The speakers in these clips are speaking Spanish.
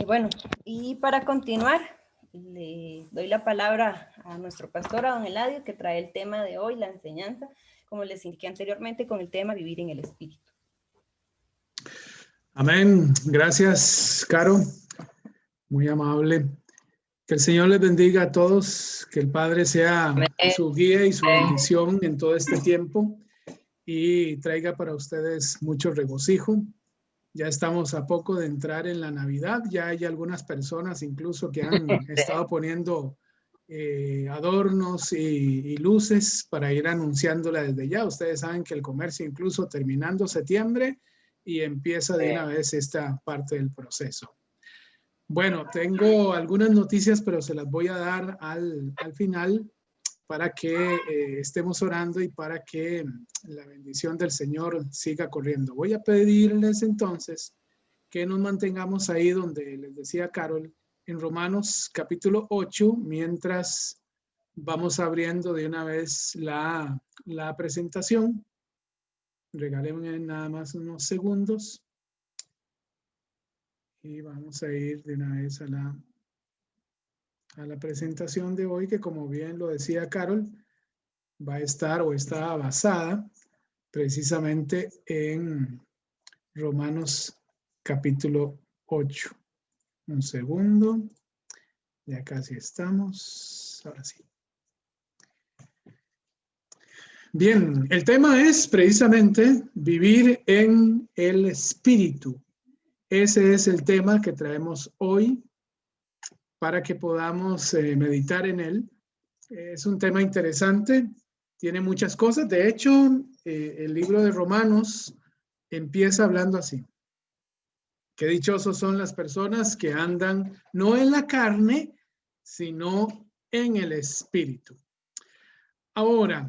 Bueno, y para continuar, le doy la palabra a nuestro pastor, a don Eladio, que trae el tema de hoy, la enseñanza, como les indiqué anteriormente, con el tema Vivir en el Espíritu. Amén. Gracias, Caro. Muy amable. Que el Señor les bendiga a todos, que el Padre sea su guía y su bendición en todo este tiempo y traiga para ustedes mucho regocijo. Ya estamos a poco de entrar en la Navidad. Ya hay algunas personas incluso que han estado poniendo adornos y luces para ir anunciándola desde ya. Ustedes saben que el comercio incluso terminando septiembre y empieza de una vez esta parte del proceso. Bueno, tengo algunas noticias, pero se las voy a dar al final para que estemos orando y para que la bendición del Señor siga corriendo. Voy a pedirles entonces que nos mantengamos ahí donde les decía Carol, en Romanos capítulo 8, mientras vamos abriendo de una vez la presentación. Regálenme nada más unos segundos. Y vamos a ir de una vez a la presentación de hoy, que como bien lo decía Carol, va a estar o está basada precisamente en Romanos capítulo 8. Un segundo. Ya casi estamos. Ahora sí. Bien, el tema es precisamente vivir en el Espíritu. Ese es el tema que traemos hoy para que podamos meditar en él. Es un tema interesante, tiene muchas cosas. De hecho, el libro de Romanos empieza hablando así. Qué dichosos son las personas que andan no en la carne, sino en el Espíritu. Ahora,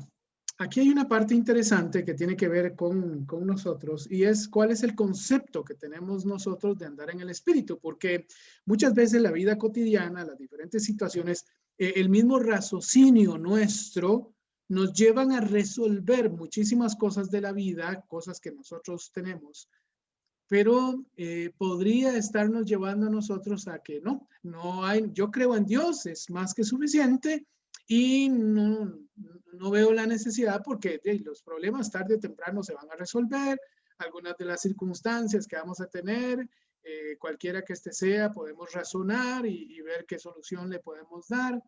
aquí hay una parte interesante que tiene que ver con nosotros y es cuál es el concepto que tenemos nosotros de andar en el Espíritu, porque muchas veces la vida cotidiana, las diferentes situaciones, el mismo raciocinio nuestro nos llevan a resolver muchísimas cosas de la vida, cosas que nosotros tenemos, pero podría estarnos llevando a nosotros a que no hay, yo creo en Dios, es más que suficiente y no veo la necesidad porque los problemas tarde o temprano se van a resolver, algunas de las circunstancias que vamos a tener, cualquiera que este sea, podemos razonar y ver qué solución le podemos dar.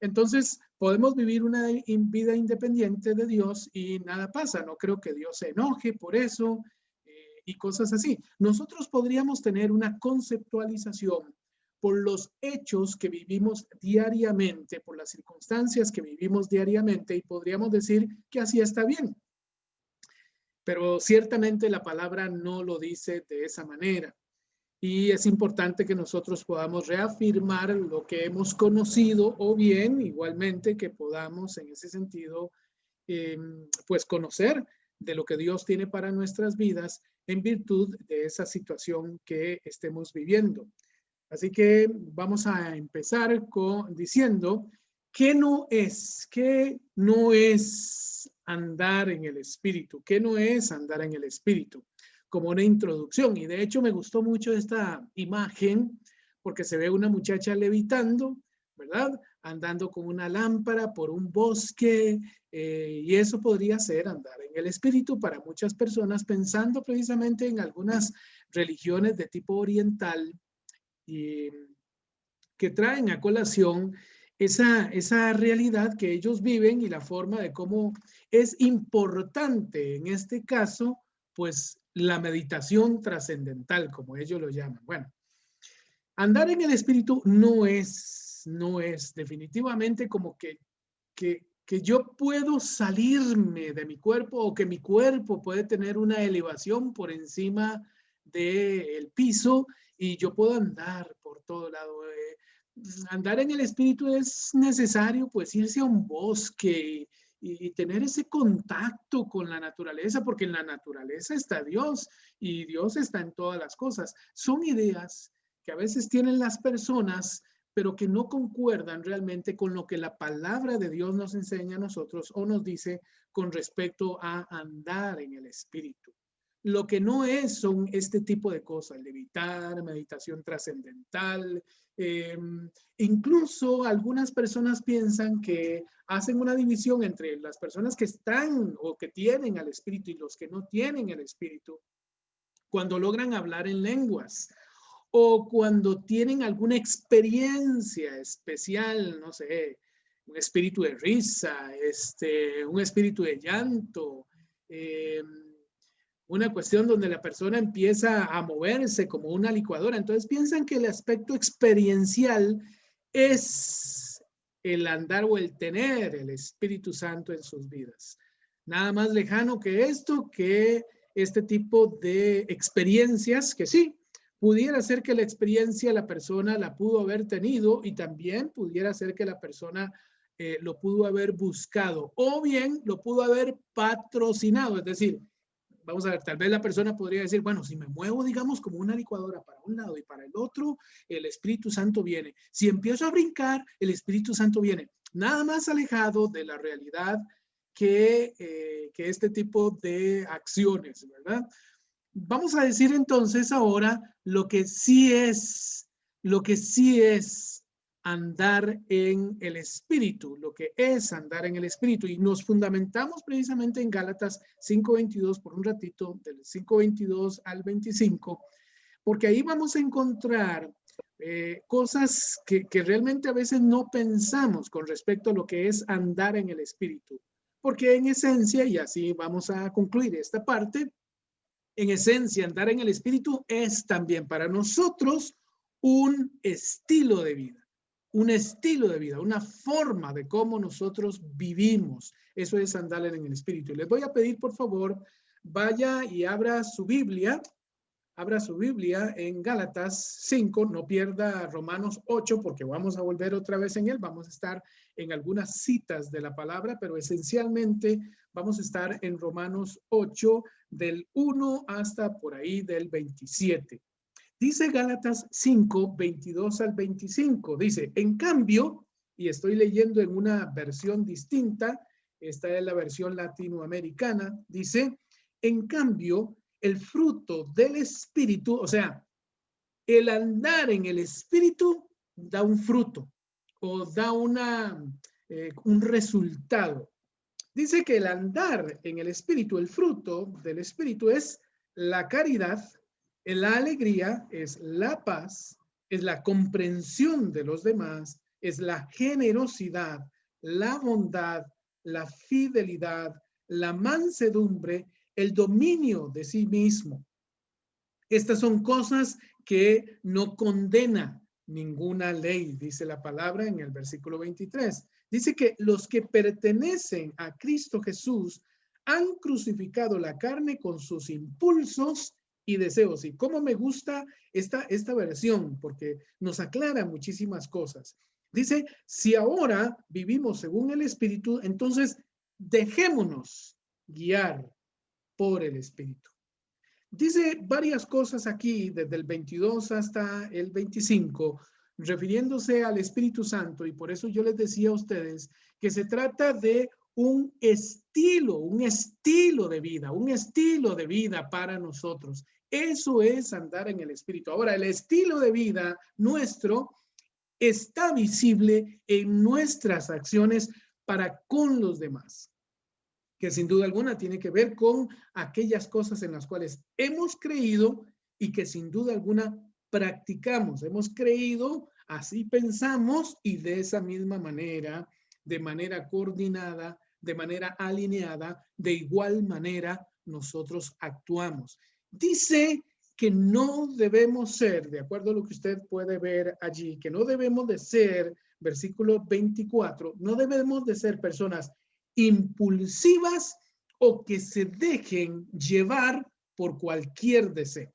Entonces, podemos vivir una vida independiente de Dios y nada pasa. No creo que Dios se enoje por eso y cosas así. Nosotros podríamos tener una conceptualización por los hechos que vivimos diariamente, por las circunstancias que vivimos diariamente y podríamos decir que así está bien. Pero ciertamente la palabra no lo dice de esa manera. Y es importante que nosotros podamos reafirmar lo que hemos conocido o bien igualmente que podamos en ese sentido pues conocer de lo que Dios tiene para nuestras vidas en virtud de esa situación que estemos viviendo. Así que vamos a empezar diciendo qué no es andar en el Espíritu, qué no es andar en el Espíritu, como una introducción. Y de hecho me gustó mucho esta imagen porque se ve una muchacha levitando, ¿verdad? Andando con una lámpara por un bosque, y eso podría ser andar en el Espíritu para muchas personas, pensando precisamente en algunas religiones de tipo oriental que traen a colación esa realidad que ellos viven y la forma de cómo es importante en este caso, pues la meditación trascendental, como ellos lo llaman. Bueno, andar en el Espíritu no es definitivamente como que yo puedo salirme de mi cuerpo o que mi cuerpo puede tener una elevación por encima del piso y yo puedo andar por todo lado. Andar en el Espíritu es necesario pues irse a un bosque y tener ese contacto con la naturaleza, porque en la naturaleza está Dios y Dios está en todas las cosas. Son ideas que a veces tienen las personas, pero que no concuerdan realmente con lo que la palabra de Dios nos enseña a nosotros o nos dice con respecto a andar en el Espíritu. Lo que no es son este tipo de cosas, levitar, meditación trascendental. Incluso algunas personas piensan que hacen una división entre las personas que están o que tienen al Espíritu y los que no tienen el Espíritu cuando logran hablar en lenguas o cuando tienen alguna experiencia especial, no sé, un espíritu de risa, un espíritu de llanto, una cuestión donde la persona empieza a moverse como una licuadora. Entonces piensan que el aspecto experiencial es el andar o el tener el Espíritu Santo en sus vidas. Nada más lejano que esto, que este tipo de experiencias que sí, pudiera ser que la experiencia la persona la pudo haber tenido y también pudiera ser que la persona lo pudo haber buscado o bien lo pudo haber patrocinado. Es decir, vamos a ver, tal vez la persona podría decir, bueno, si me muevo, digamos, como una licuadora para un lado y para el otro, el Espíritu Santo viene. Si empiezo a brincar, el Espíritu Santo viene. Nada más alejado de la realidad que este tipo de acciones, ¿verdad? Vamos a decir entonces ahora lo que sí es andar en el Espíritu, lo que es andar en el Espíritu. Y nos fundamentamos precisamente en Gálatas 5:22 por un ratito, del 5:22 al 25, porque ahí vamos a encontrar cosas que realmente a veces no pensamos con respecto a lo que es andar en el Espíritu. Porque en esencia, y así vamos a concluir esta parte, en esencia, andar en el Espíritu es también para nosotros un estilo de vida, una forma de cómo nosotros vivimos. Eso es andar en el Espíritu. Y les voy a pedir, por favor, vaya y abra su Biblia en Gálatas 5, no pierda Romanos 8 porque vamos a volver otra vez en él, vamos a estar en algunas citas de la palabra, pero esencialmente vamos a estar en Romanos 8 del 1 hasta por ahí del 27. Dice Gálatas 5, 22 al 25, dice, en cambio, y estoy leyendo en una versión distinta, esta es la versión latinoamericana, dice, en cambio, el fruto del Espíritu, o sea, el andar en el Espíritu da un fruto o da un resultado. Dice que el andar en el Espíritu, el fruto del Espíritu es la caridad, es la alegría, es la paz, es la comprensión de los demás, es la generosidad, la bondad, la fidelidad, la mansedumbre, el dominio de sí mismo. Estas son cosas que no condena ninguna ley, dice la palabra en el versículo 23. Dice que los que pertenecen a Cristo Jesús han crucificado la carne con sus impulsos y deseos. Y cómo me gusta esta versión, porque nos aclara muchísimas cosas. Dice, si ahora vivimos según el Espíritu, entonces dejémonos guiar por el Espíritu. Dice varias cosas aquí, desde el 22 hasta el 25, refiriéndose al Espíritu Santo, y por eso yo les decía a ustedes que se trata de un estilo de vida para nosotros. Eso es andar en el Espíritu. Ahora, el estilo de vida nuestro está visible en nuestras acciones para con los demás, que sin duda alguna tiene que ver con aquellas cosas en las cuales hemos creído y que sin duda alguna practicamos. Hemos creído, así pensamos y de esa misma manera, de manera coordinada, de manera alineada, de igual manera nosotros actuamos. Dice que no debemos ser, de acuerdo a lo que usted puede ver allí, que no debemos de ser, versículo 24, no debemos de ser personas impulsivas o que se dejen llevar por cualquier deseo.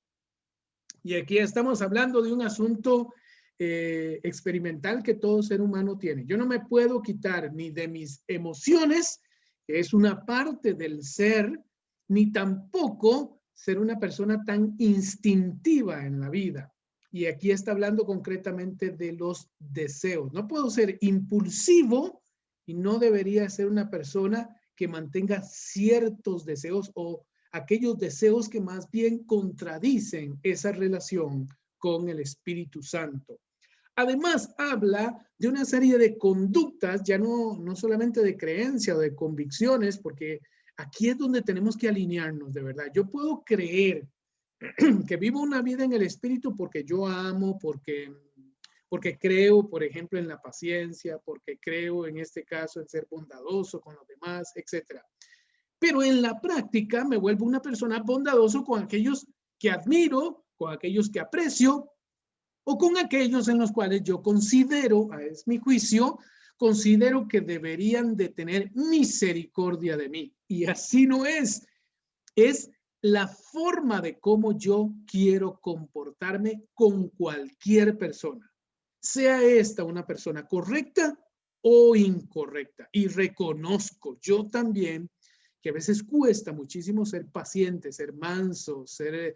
Y aquí estamos hablando de un asunto experimental que todo ser humano tiene. Yo no me puedo quitar ni de mis emociones, que es una parte del ser, ni tampoco ser una persona tan instintiva en la vida. Y aquí está hablando concretamente de los deseos. No puedo ser impulsivo y no debería ser una persona que mantenga ciertos deseos o aquellos deseos que más bien contradicen esa relación con el Espíritu Santo. Además, habla de una serie de conductas, ya no solamente de creencia o de convicciones, porque aquí es donde tenemos que alinearnos de verdad. Yo puedo creer que vivo una vida en el Espíritu porque yo amo, porque creo, por ejemplo, en la paciencia, porque creo en este caso en ser bondadoso con los demás, etc. Pero en la práctica me vuelvo una persona bondadoso con aquellos que admiro, con aquellos que aprecio, o con aquellos en los cuales yo considero, es mi juicio, considero que deberían de tener misericordia de mí. Y así no es. Es la forma de cómo yo quiero comportarme con cualquier persona, sea esta una persona correcta o incorrecta. Y reconozco yo también que a veces cuesta muchísimo ser paciente, ser manso, ser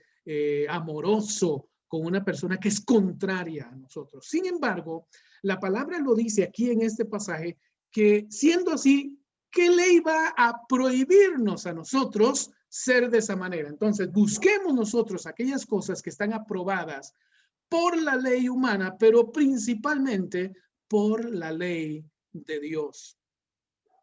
amoroso con una persona que es contraria a nosotros. Sin embargo, la palabra lo dice aquí en este pasaje, que siendo así, ¿qué ley va a prohibirnos a nosotros ser de esa manera? Entonces, busquemos nosotros aquellas cosas que están aprobadas por la ley humana, pero principalmente por la ley de Dios.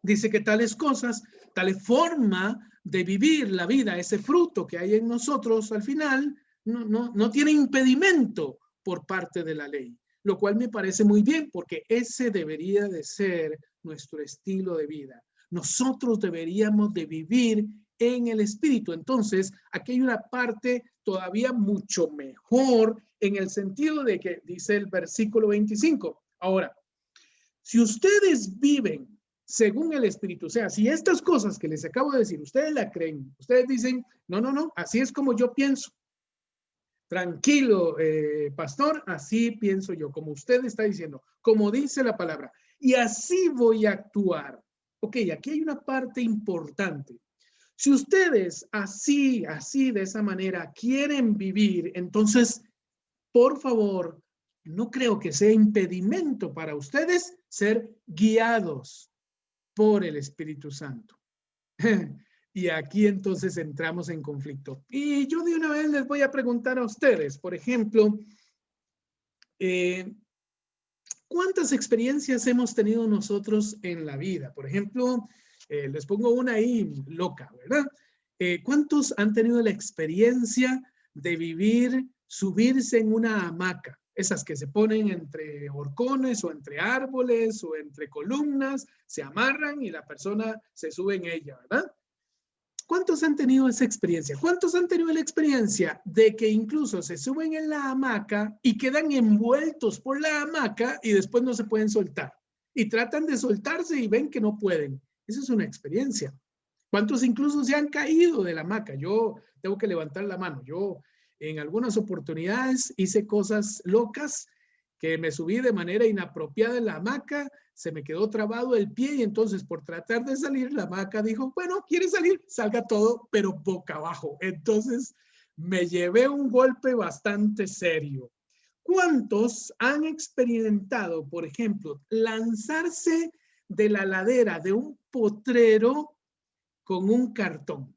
Dice que tales cosas, tal forma de vivir la vida, ese fruto que hay en nosotros al final, no tiene impedimento por parte de la ley, lo cual me parece muy bien porque ese debería de ser nuestro estilo de vida. Nosotros deberíamos de vivir en el Espíritu. Entonces, aquí hay una parte todavía mucho mejor en el sentido de que dice el versículo 25. Ahora, si ustedes viven según el Espíritu, o sea, si estas cosas que les acabo de decir, ustedes la creen, ustedes dicen, no, así es como yo pienso. Tranquilo, pastor, así pienso yo, como usted está diciendo, como dice la palabra, y así voy a actuar. Ok, aquí hay una parte importante. Si ustedes así, de esa manera quieren vivir, entonces, por favor, no creo que sea impedimento para ustedes ser guiados por el Espíritu Santo. Y aquí entonces entramos en conflicto. Y yo de una vez les voy a preguntar a ustedes, por ejemplo, ¿cuántas experiencias hemos tenido nosotros en la vida? Por ejemplo, les pongo una ahí loca, ¿verdad? ¿Cuántos han tenido la experiencia de vivir, subirse en una hamaca? Esas que se ponen entre horcones o entre árboles o entre columnas, se amarran y la persona se sube en ella, ¿verdad? ¿Cuántos han tenido esa experiencia? ¿Cuántos han tenido la experiencia de que incluso se suben en la hamaca y quedan envueltos por la hamaca y después no se pueden soltar? Y tratan de soltarse y ven que no pueden. Esa es una experiencia. ¿Cuántos incluso se han caído de la hamaca? Yo tengo que levantar la mano. Yo en algunas oportunidades hice cosas locas, que me subí de manera inapropiada en la hamaca, se me quedó trabado el pie y entonces por tratar de salir, la hamaca dijo, bueno, ¿quieres salir? Salga todo, pero boca abajo. Entonces me llevé un golpe bastante serio. ¿Cuántos han experimentado, por ejemplo, lanzarse de la ladera de un potrero con un cartón?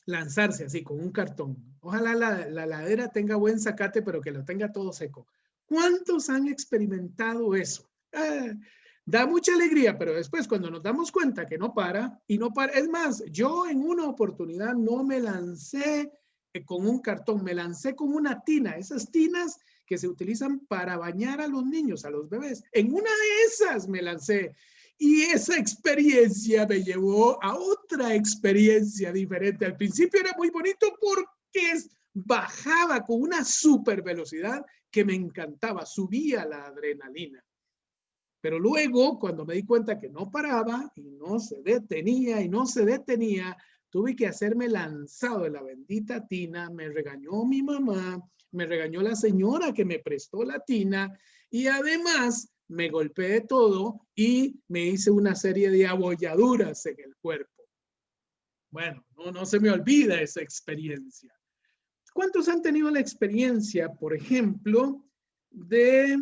Lanzarse así, con un cartón. Ojalá la ladera tenga buen zacate, pero que lo tenga todo seco. ¿Cuántos han experimentado eso? Da mucha alegría, pero después cuando nos damos cuenta que no para, y no para, es más, yo en una oportunidad no me lancé con un cartón, me lancé con una tina, esas tinas que se utilizan para bañar a los niños, a los bebés. En una de esas me lancé. Y esa experiencia me llevó a otra experiencia diferente. Al principio era muy bonito porque bajaba con una super velocidad que me encantaba, subía la adrenalina. Pero luego, cuando me di cuenta que no paraba y no se detenía y no se detenía, tuve que hacerme lanzado de la bendita tina. Me regañó mi mamá, me regañó la señora que me prestó la tina y además me golpeé todo y me hice una serie de abolladuras en el cuerpo. Bueno, no se me olvida esa experiencia. ¿Cuántos han tenido la experiencia, por ejemplo, de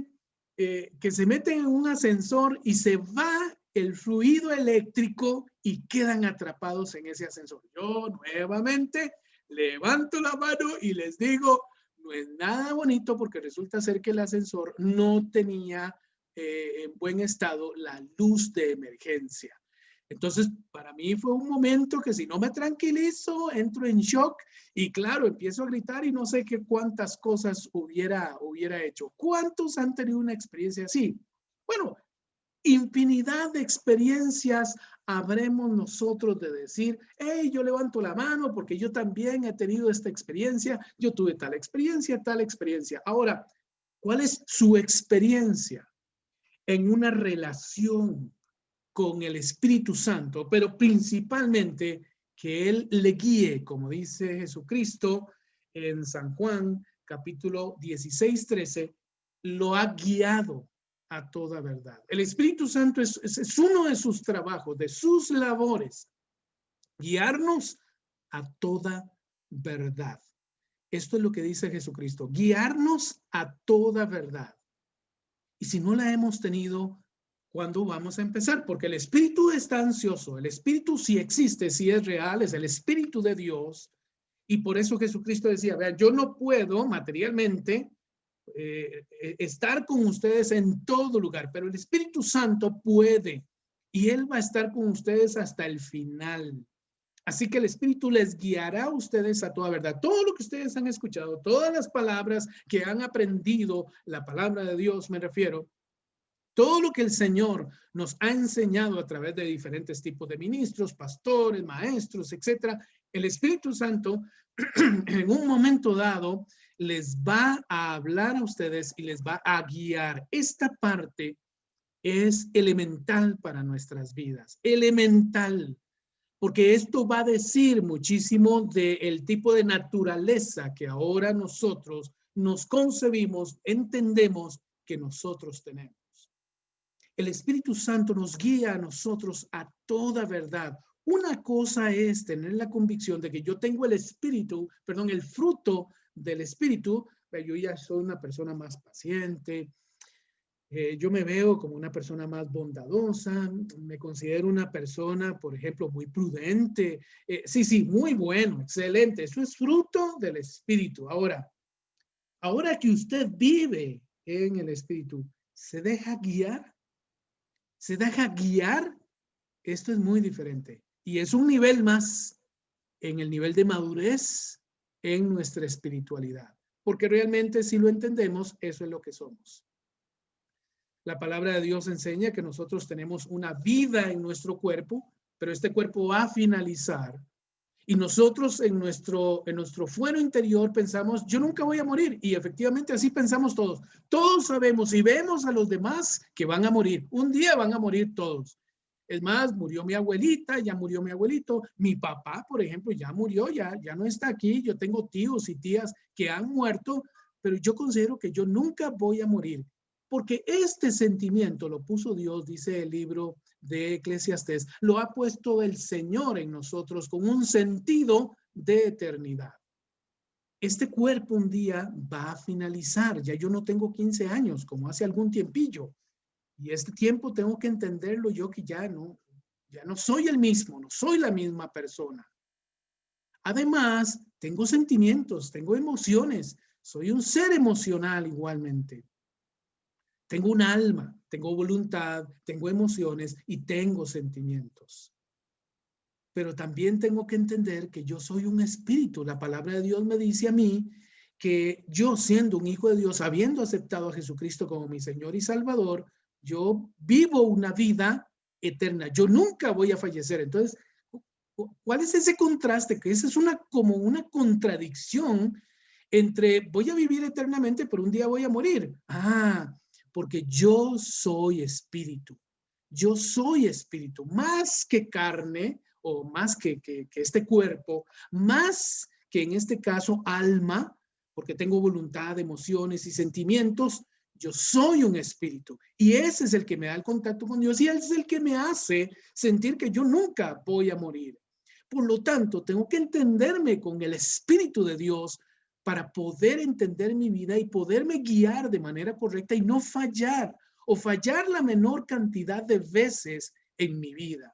que se meten en un ascensor y se va el fluido eléctrico y quedan atrapados en ese ascensor. Yo nuevamente levanto la mano y les digo, no es nada bonito porque resulta ser que el ascensor no tenía en buen estado la luz de emergencia. Entonces, para mí fue un momento que si no me tranquilizo, entro en shock y claro, empiezo a gritar y no sé qué cuántas cosas hubiera hecho. ¿Cuántos han tenido una experiencia así? Bueno, infinidad de experiencias habremos nosotros de decir, hey, yo levanto la mano porque yo también he tenido esta experiencia, yo tuve tal experiencia, tal experiencia. Ahora, ¿cuál es su experiencia en una relación con el Espíritu Santo? Pero principalmente que Él le guíe, como dice Jesucristo en San Juan, capítulo 16, 13, lo ha guiado a toda verdad. El Espíritu Santo es uno de sus trabajos, de sus labores, guiarnos a toda verdad. Esto es lo que dice Jesucristo, guiarnos a toda verdad. Y si no la hemos tenido, ¿cuándo vamos a empezar? Porque el Espíritu está ansioso, el Espíritu sí existe, sí es real, es el Espíritu de Dios. Y por eso Jesucristo decía, vean, yo no puedo materialmente estar con ustedes en todo lugar, pero el Espíritu Santo puede y Él va a estar con ustedes hasta el final. Así que el Espíritu les guiará a ustedes a toda verdad. Todo lo que ustedes han escuchado, todas las palabras que han aprendido, la palabra de Dios me refiero, todo lo que el Señor nos ha enseñado a través de diferentes tipos de ministros, pastores, maestros, etcétera, el Espíritu Santo en un momento dado les va a hablar a ustedes y les va a guiar. Esta parte es elemental para nuestras vidas, elemental, porque esto va a decir muchísimo del tipo de naturaleza que ahora nosotros nos concebimos, entendemos que nosotros tenemos. El Espíritu Santo nos guía a nosotros a toda verdad. Una cosa es tener la convicción de que yo tengo el fruto del Espíritu. Yo ya soy una persona más paciente. Yo me veo como una persona más bondadosa. Me considero una persona, por ejemplo, muy prudente. Sí, muy bueno, excelente. Eso es fruto del Espíritu. Ahora que usted vive en el Espíritu, ¿se deja guiar? ¿Se deja guiar? Esto es muy diferente y es un nivel más en el nivel de madurez en nuestra espiritualidad, porque realmente si lo entendemos, eso es lo que somos. La palabra de Dios enseña que nosotros tenemos una vida en nuestro cuerpo, pero este cuerpo va a finalizar y nosotros en nuestro fuero interior pensamos, yo nunca voy a morir. Y efectivamente así pensamos todos. Todos sabemos y vemos a los demás que van a morir. Un día van a morir todos. Es más, murió mi abuelita, ya murió mi abuelito. Mi papá, por ejemplo, ya murió, ya no está aquí. Yo tengo tíos y tías que han muerto, pero yo considero que yo nunca voy a morir. Porque este sentimiento lo puso Dios, dice el libro de Eclesiastés, lo ha puesto el Señor en nosotros con un sentido de eternidad. Este cuerpo un día va a finalizar. Ya yo no tengo 15 años, como hace algún tiempillo. Y este tiempo tengo que entenderlo yo que ya no soy el mismo, no soy la misma persona. Además, tengo sentimientos, tengo emociones. Soy un ser emocional igualmente. Tengo un alma, tengo voluntad, tengo emociones y tengo sentimientos. Pero también tengo que entender que yo soy un espíritu. La palabra de Dios me dice a mí que yo, siendo un hijo de Dios, habiendo aceptado a Jesucristo como mi Señor y Salvador, yo vivo una vida eterna. Yo nunca voy a fallecer. Entonces, ¿cuál es ese contraste? Que esa es como una contradicción entre voy a vivir eternamente, pero un día voy a morir. Porque yo soy espíritu. Yo soy espíritu, más que carne o más que este cuerpo, más que en este caso alma, porque tengo voluntad, emociones y sentimientos. Yo soy un espíritu y ese es el que me da el contacto con Dios y ese es el que me hace sentir que yo nunca voy a morir. Por lo tanto, tengo que entenderme con el Espíritu de Dios para poder entender mi vida y poderme guiar de manera correcta y no fallar o fallar la menor cantidad de veces en mi vida.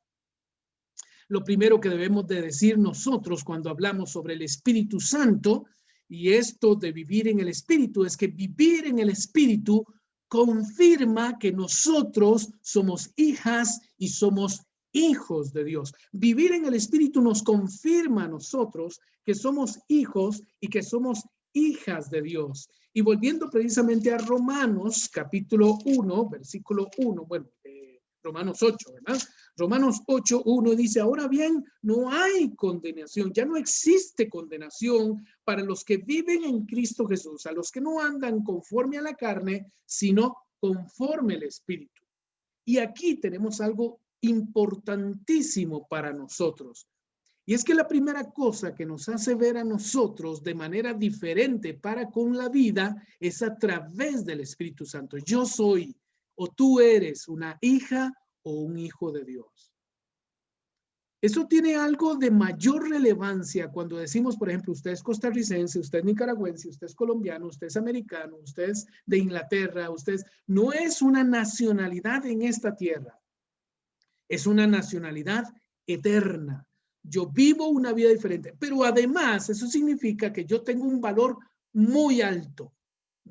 lo primero que debemos de decir nosotros cuando hablamos sobre el Espíritu Santo y esto de vivir en el Espíritu es que vivir en el Espíritu confirma que nosotros somos hijas y somos hijos de Dios. Vivir en el Espíritu nos confirma a nosotros que somos hijos y que somos hijas de Dios. Y volviendo precisamente a Romanos capítulo 1, versículo 1, Romanos 8, ¿verdad? Romanos 8, 1 dice, ahora bien, no hay condenación, ya no existe condenación para los que viven en Cristo Jesús, a los que no andan conforme a la carne, sino conforme al Espíritu. Y aquí tenemos algo importantísimo para nosotros. Y es que la primera cosa que nos hace ver a nosotros de manera diferente para con la vida es a través del Espíritu Santo. Yo soy o tú eres una hija o un hijo de Dios. Eso tiene algo de mayor relevancia cuando decimos, por ejemplo, usted es costarricense, usted es nicaragüense, usted es colombiano, usted es americano, usted es de Inglaterra, no es una nacionalidad en esta tierra. Es una nacionalidad eterna. Yo vivo una vida diferente, pero además eso significa que yo tengo un valor muy alto,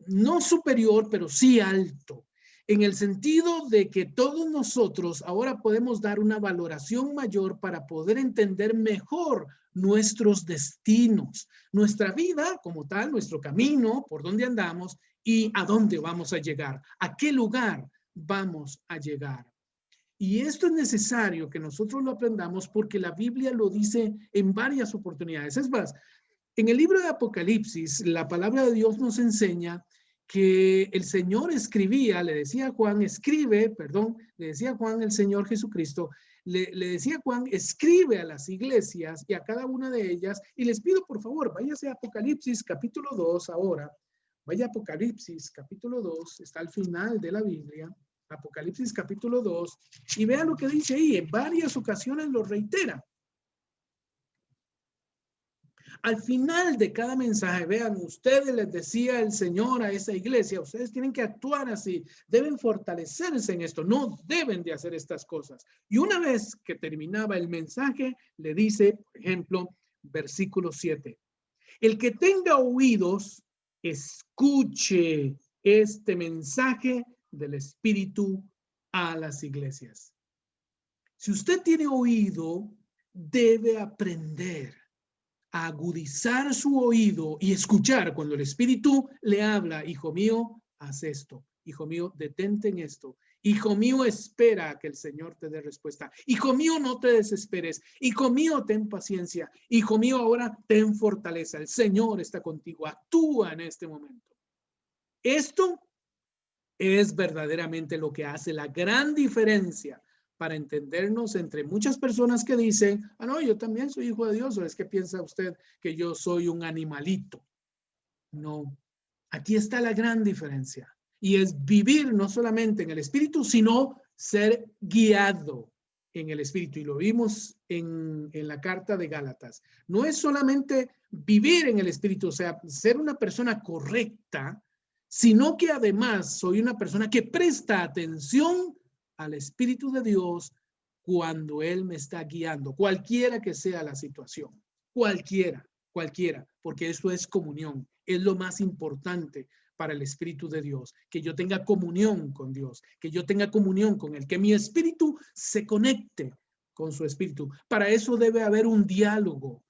no superior, pero sí alto, en el sentido de que todos nosotros ahora podemos dar una valoración mayor para poder entender mejor nuestros destinos, nuestra vida como tal, nuestro camino, por dónde andamos y a dónde vamos a llegar, a qué lugar vamos a llegar. Y esto es necesario que nosotros lo aprendamos porque la Biblia lo dice en varias oportunidades. Es más, en el libro de Apocalipsis, la palabra de Dios nos enseña que el Señor escribía, le decía a Juan, le decía a Juan el Señor Jesucristo, le decía a Juan, escribe a las iglesias y a cada una de ellas, y les pido por favor, váyase a Apocalipsis capítulo 2 ahora, vaya a Apocalipsis capítulo 2, está al final de la Biblia, Apocalipsis capítulo 2, y vean lo que dice ahí, en varias ocasiones lo reitera. Al final de cada mensaje, vean, ustedes les decía el Señor a esa iglesia, ustedes tienen que actuar así, deben fortalecerse en esto, no deben de hacer estas cosas. Y una vez que terminaba el mensaje, le dice, por ejemplo, versículo 7, el que tenga oídos, escuche este mensaje del Espíritu a las iglesias. Si usted tiene oído, debe aprender a agudizar su oído y escuchar cuando el Espíritu le habla, hijo mío, haz esto, hijo mío, detente en esto, hijo mío, espera a que el Señor te dé respuesta, hijo mío, no te desesperes, hijo mío, ten paciencia, hijo mío, ahora ten fortaleza, el Señor está contigo, actúa en este momento. Esto es verdaderamente lo que hace la gran diferencia para entendernos entre muchas personas que dicen, no, yo también soy hijo de Dios, o es que piensa usted que yo soy un animalito. No, aquí está la gran diferencia y es vivir no solamente en el Espíritu, sino ser guiado en el Espíritu. Y lo vimos en la carta de Gálatas. No es solamente vivir en el Espíritu, o sea, ser una persona correcta, sino que además soy una persona que presta atención al Espíritu de Dios cuando Él me está guiando, cualquiera que sea la situación, cualquiera, porque eso es comunión, es lo más importante para el Espíritu de Dios, que yo tenga comunión con Dios, que yo tenga comunión con Él, que mi espíritu se conecte con su espíritu. Para eso debe haber un diálogo,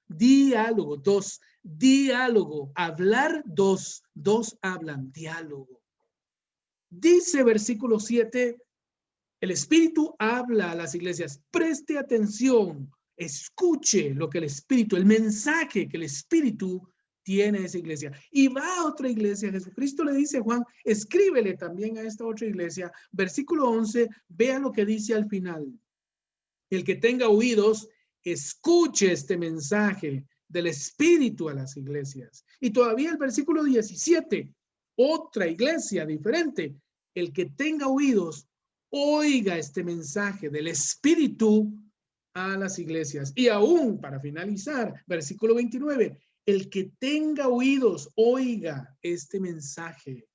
hablar, dos hablan, diálogo. Dice versículo 7, el Espíritu habla a las iglesias, preste atención, escuche lo que el Espíritu, el mensaje que el Espíritu tiene a esa iglesia. Y va a otra iglesia, Jesucristo le dice a Juan, escríbele también a esta otra iglesia. Versículo 11, vea lo que dice al final. El que tenga oídos, escuche este mensaje del Espíritu a las iglesias. Y todavía el versículo 17, otra iglesia diferente. El que tenga oídos, oiga este mensaje del Espíritu a las iglesias. Y aún para finalizar, versículo 29, el que tenga oídos, oiga este mensaje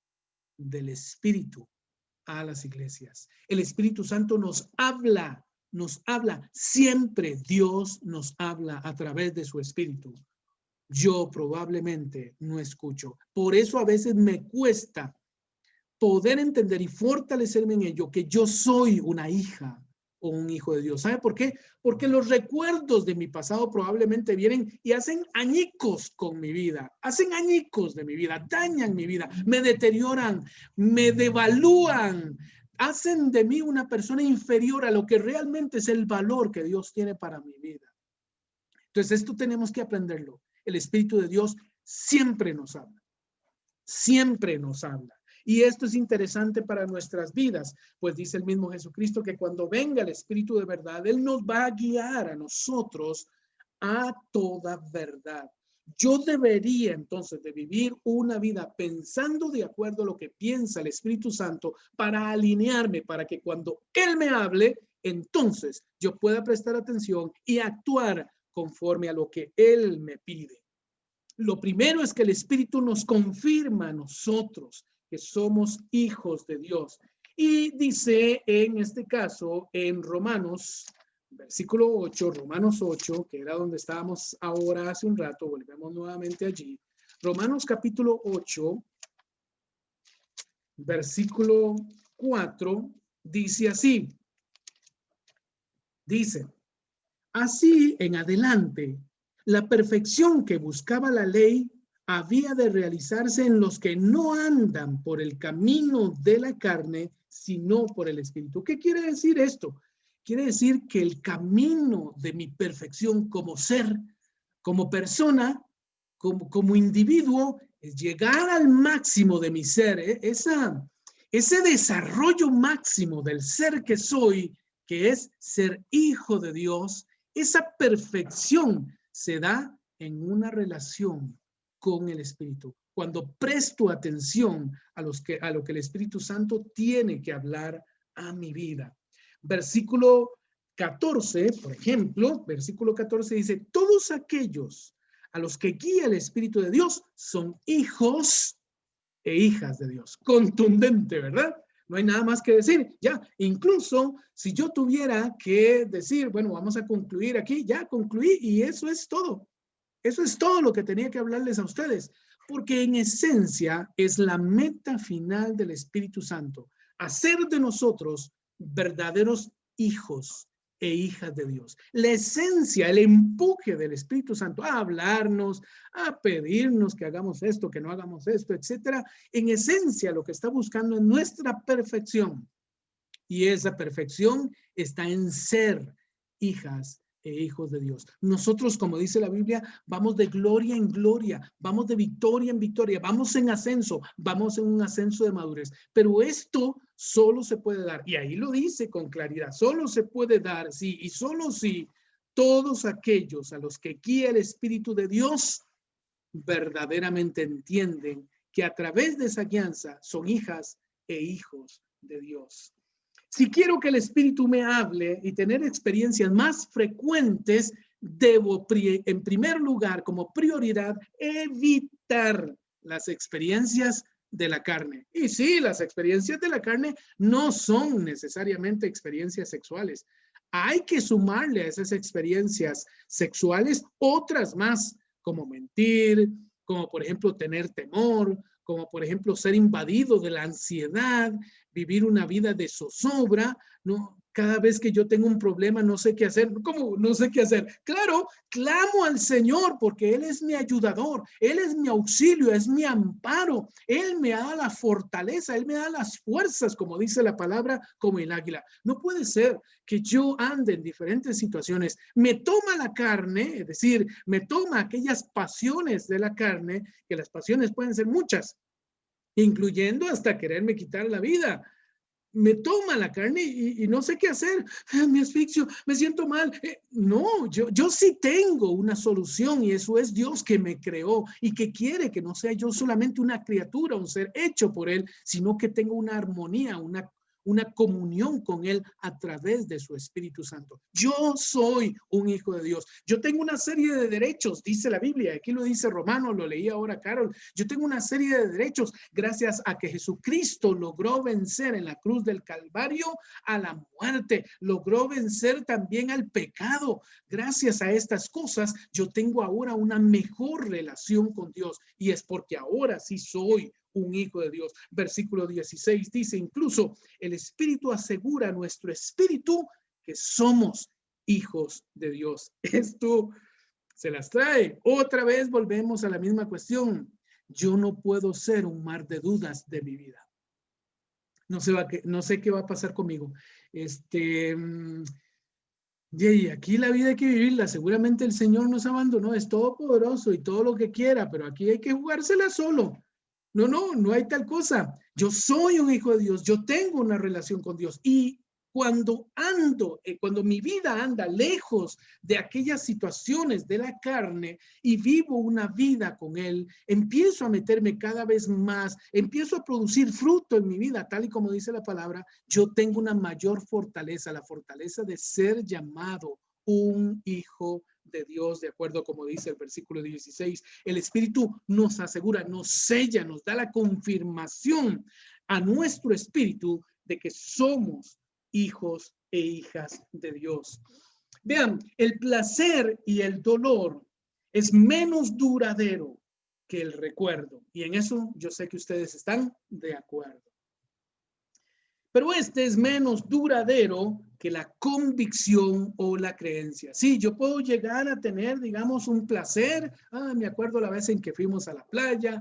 del Espíritu a las iglesias. El Espíritu Santo nos habla nos habla. Siempre Dios nos habla a través de su Espíritu. Yo probablemente no escucho. Por eso a veces me cuesta poder entender y fortalecerme en ello, que yo soy una hija o un hijo de Dios. ¿Sabe por qué? Porque los recuerdos de mi pasado probablemente vienen y hacen añicos con mi vida, hacen añicos de mi vida, dañan mi vida, me deterioran, me devalúan, hacen de mí una persona inferior a lo que realmente es el valor que Dios tiene para mi vida. Entonces esto tenemos que aprenderlo. El Espíritu de Dios siempre nos habla, siempre nos habla. Y esto es interesante para nuestras vidas, pues dice el mismo Jesucristo que cuando venga el Espíritu de verdad, Él nos va a guiar a nosotros a toda verdad. Yo debería entonces de vivir una vida pensando de acuerdo a lo que piensa el Espíritu Santo para alinearme, para que cuando Él me hable, entonces yo pueda prestar atención y actuar conforme a lo que Él me pide. Lo primero es que el Espíritu nos confirma a nosotros que somos hijos de Dios. Y dice en este caso en Romanos, versículo 8, Romanos 8, que era donde estábamos ahora hace un rato, volvemos nuevamente allí. Romanos capítulo 8, versículo 4, dice así. Dice, así en adelante, la perfección que buscaba la ley había de realizarse en los que no andan por el camino de la carne, sino por el Espíritu. ¿Qué quiere decir esto? Quiere decir que el camino de mi perfección como ser, como persona, como individuo, es llegar al máximo de mi ser, ese desarrollo máximo del ser que soy, que es ser hijo de Dios. Esa perfección se da en una relación con el Espíritu. Cuando presto atención a lo que el Espíritu Santo tiene que hablar a mi vida. Versículo 14, por ejemplo, versículo 14 dice, todos aquellos a los que guía el Espíritu de Dios son hijos e hijas de Dios. Contundente, ¿verdad? No hay nada más que decir. Ya, incluso si yo tuviera que decir, bueno, vamos a concluir aquí, ya concluí y eso es todo. Eso es todo lo que tenía que hablarles a ustedes, porque en esencia es la meta final del Espíritu Santo, hacer de nosotros verdaderos hijos e hijas de Dios. La esencia, el empuje del Espíritu Santo a hablarnos, a pedirnos que hagamos esto, que no hagamos esto, etcétera. En esencia, lo que está buscando es nuestra perfección. Y esa perfección está en ser hijas e hijos de Dios. Nosotros, como dice la Biblia, vamos de gloria en gloria, vamos de victoria en victoria, vamos en ascenso, vamos en un ascenso de madurez. Pero esto solo se puede dar, y ahí lo dice con claridad, solo se puede dar, sí, y solo si todos aquellos a los que guía el Espíritu de Dios verdaderamente entienden que a través de esa guianza son hijas e hijos de Dios. Si quiero que el Espíritu me hable y tener experiencias más frecuentes, debo, en primer lugar, como prioridad, evitar las experiencias de la carne. Y sí, las experiencias de la carne no son necesariamente experiencias sexuales. Hay que sumarle a esas experiencias sexuales otras más, como mentir, como por ejemplo tener temor, como por ejemplo ser invadido de la ansiedad, vivir una vida de zozobra, ¿no? Cada vez que yo tengo un problema, no sé qué hacer. ¿Cómo no sé qué hacer? Claro, clamo al Señor porque Él es mi ayudador, Él es mi auxilio, es mi amparo. Él me da la fortaleza, Él me da las fuerzas, como dice la palabra, como el águila. No puede ser que yo ande en diferentes situaciones, me toma la carne, es decir, me toma aquellas pasiones de la carne, que las pasiones pueden ser muchas, incluyendo hasta quererme quitar la vida. Me toma la carne y no sé qué hacer. Me asfixio, me siento mal. No, yo sí tengo una solución y eso es Dios que me creó y que quiere que no sea yo solamente una criatura, un ser hecho por Él, sino que tenga una armonía, una comunión con Él a través de su Espíritu Santo. Yo soy un hijo de Dios. Yo tengo una serie de derechos, dice la Biblia. Aquí lo dice Romano, lo leí ahora Carol. Yo tengo una serie de derechos gracias a que Jesucristo logró vencer en la cruz del Calvario a la muerte. Logró vencer también al pecado. Gracias a estas cosas, yo tengo ahora una mejor relación con Dios. Y es porque ahora sí soy un hijo de Dios. Versículo 16 dice, incluso el Espíritu asegura a nuestro espíritu que somos hijos de Dios. Esto se las trae. Otra vez volvemos a la misma cuestión. Yo no puedo ser un mar de dudas de mi vida. No sé qué va a pasar conmigo. Y aquí la vida hay que vivirla. Seguramente el Señor nos abandonó, es todopoderoso y todo lo que quiera, pero aquí hay que jugársela solo. No hay tal cosa. Yo soy un hijo de Dios, yo tengo una relación con Dios y cuando mi vida anda lejos de aquellas situaciones de la carne y vivo una vida con Él, empiezo a meterme cada vez más, empiezo a producir fruto en mi vida, tal y como dice la palabra, yo tengo una mayor fortaleza, la fortaleza de ser llamado un hijo de Dios, de acuerdo como dice el versículo 16. El Espíritu nos asegura, nos sella, nos da la confirmación a nuestro espíritu de que somos hijos e hijas de Dios. Vean, el placer y el dolor es menos duradero que el recuerdo. Y en eso yo sé que ustedes están de acuerdo. Pero este es menos duradero que la convicción o la creencia. Sí, yo puedo llegar a tener, digamos, un placer. Me acuerdo la vez en que fuimos a la playa,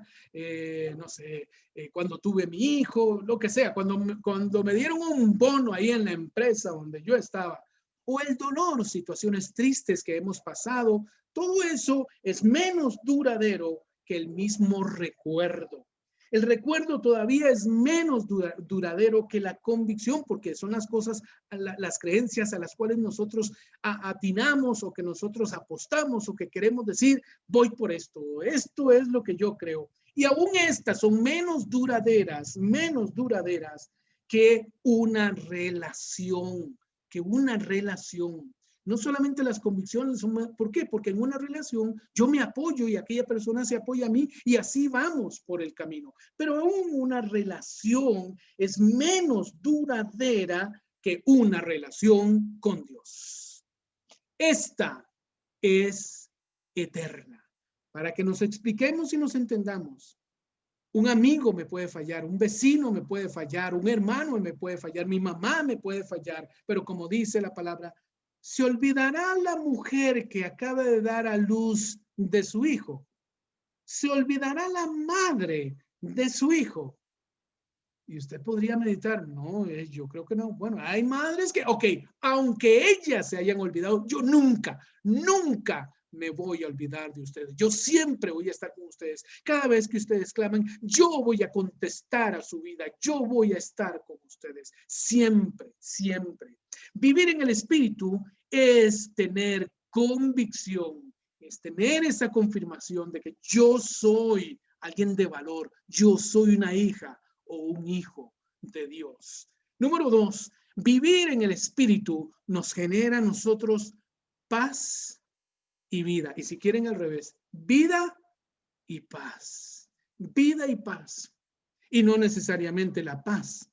no sé, cuando tuve mi hijo, lo que sea, cuando me dieron un bono ahí en la empresa donde yo estaba, o el dolor, situaciones tristes que hemos pasado, todo eso es menos duradero que el mismo recuerdo. El recuerdo todavía es menos duradero que la convicción, porque son las cosas, las creencias a las cuales nosotros atinamos o que nosotros apostamos o que queremos decir, voy por esto es lo que yo creo. Y aún estas son menos duraderas que una relación, No solamente las convicciones son, ¿por qué? Porque en una relación yo me apoyo y aquella persona se apoya a mí y así vamos por el camino. Pero aún una relación es menos duradera que una relación con Dios. Esta es eterna. Para que nos expliquemos y nos entendamos. Un amigo me puede fallar, un vecino me puede fallar, un hermano me puede fallar, mi mamá me puede fallar, pero como dice la palabra, ¿se olvidará la mujer que acaba de dar a luz de su hijo? ¿Se olvidará la madre de su hijo? Y usted podría meditar, no, yo creo que no. Bueno, hay madres que, aunque ellas se hayan olvidado, yo nunca me voy a olvidar de ustedes. Yo siempre voy a estar con ustedes. Cada vez que ustedes claman, yo voy a contestar a su vida. Yo voy a estar con ustedes. Siempre, siempre. Vivir en el Espíritu es tener convicción, es tener esa confirmación de que yo soy alguien de valor. Yo soy una hija o un hijo de Dios. Número 2, vivir en el Espíritu nos genera a nosotros paz y vida. Y si quieren al revés, vida y paz. Vida y paz. Y no necesariamente la paz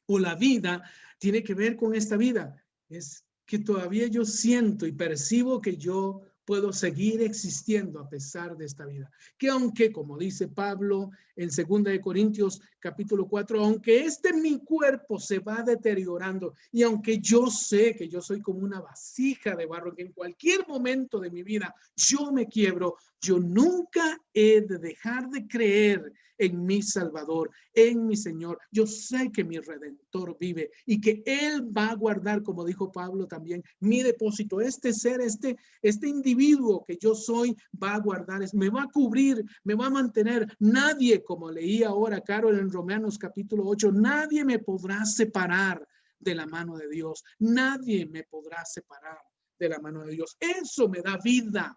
o la vida tiene que ver con esta vida. Es que todavía yo siento y percibo que yo puedo seguir existiendo a pesar de esta vida. Que aunque, como dice Pablo en 2 de Corintios capítulo 4, aunque mi cuerpo se va deteriorando y aunque yo sé que yo soy como una vasija de barro, que en cualquier momento de mi vida yo me quiebro, yo nunca he de dejar de creer en mi Salvador, en mi Señor. Yo sé que mi Redentor vive y que Él va a guardar, como dijo Pablo también, mi depósito. Este ser, este individuo que yo soy, va a guardar, me va a cubrir, me va a mantener. Nadie, como leí ahora Carol en Romanos capítulo 8, nadie me podrá separar de la mano de Dios. Nadie me podrá separar de la mano de Dios. Eso me da vida.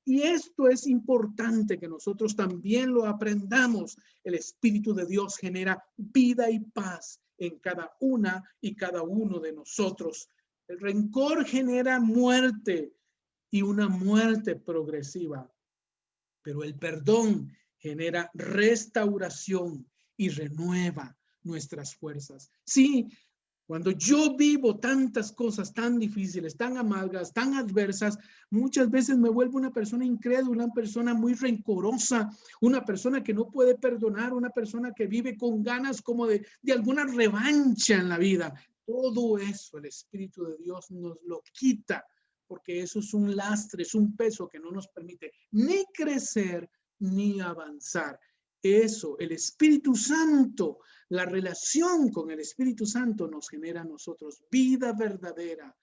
Y esto es importante que nosotros también lo aprendamos. El Espíritu de Dios genera vida y paz en cada una y cada uno de nosotros. El rencor genera muerte y una muerte progresiva, pero el perdón genera restauración y renueva nuestras fuerzas. Sí, cuando yo vivo tantas cosas tan difíciles, tan amargas, tan adversas, muchas veces me vuelvo una persona incrédula, una persona muy rencorosa, una persona que no puede perdonar, una persona que vive con ganas como de alguna revancha en la vida. Todo eso el Espíritu de Dios nos lo quita, porque eso es un lastre, es un peso que no nos permite ni crecer ni avanzar. Eso, el Espíritu Santo, la relación con el Espíritu Santo nos genera a nosotros vida verdadera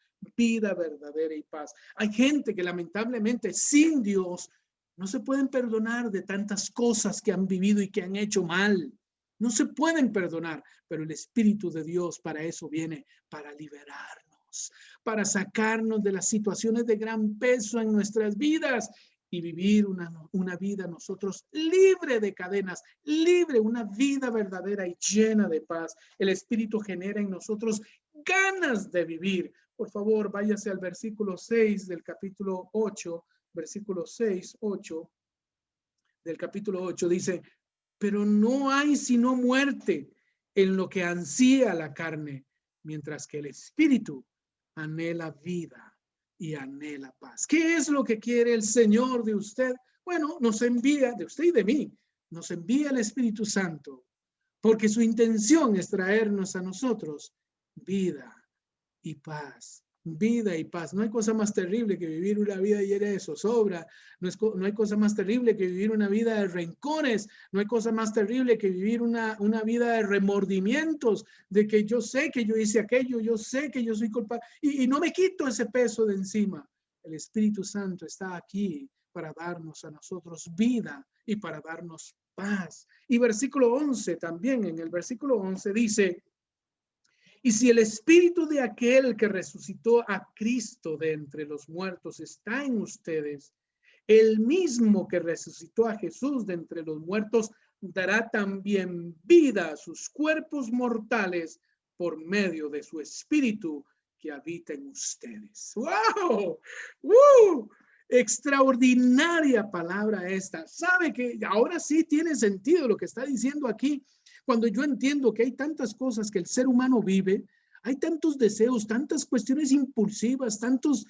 y paz. Hay gente que lamentablemente sin Dios no se pueden perdonar de tantas cosas que han vivido y que han hecho mal. No se pueden perdonar, pero el Espíritu de Dios para eso viene, para liberarnos, para sacarnos de las situaciones de gran peso en nuestras vidas y vivir una vida nosotros libre de cadenas, libre, una vida verdadera y llena de paz. El Espíritu genera en nosotros ganas de vivir. Por favor, váyase al versículo 6 del capítulo 8, versículo 6, 8 del capítulo 8, dice, pero no hay sino muerte en lo que ansía la carne, mientras que el Espíritu anhela vida y anhela paz. ¿Qué es lo que quiere el Señor de usted? Bueno, nos envía, de usted y de mí, nos envía el Espíritu Santo, porque su intención es traernos a nosotros vida y paz. Vida y paz. No hay cosa más terrible que vivir una vida llena de zozobra. No hay cosa más terrible que vivir una vida de rencores. No hay cosa más terrible que vivir una vida de remordimientos, de que yo sé que yo hice aquello, yo sé que yo soy culpable y no me quito ese peso de encima. El Espíritu Santo está aquí para darnos a nosotros vida y para darnos paz. Y versículo 11 también, en el versículo 11 dice, y si el espíritu de aquel que resucitó a Cristo de entre los muertos está en ustedes, el mismo que resucitó a Jesús de entre los muertos dará también vida a sus cuerpos mortales por medio de su espíritu que habita en ustedes. ¡Wow! Extraordinaria palabra esta. ¿Sabe que ahora sí tiene sentido lo que está diciendo aquí? Cuando yo entiendo que hay tantas cosas que el ser humano vive, hay tantos deseos, tantas cuestiones impulsivas, tantas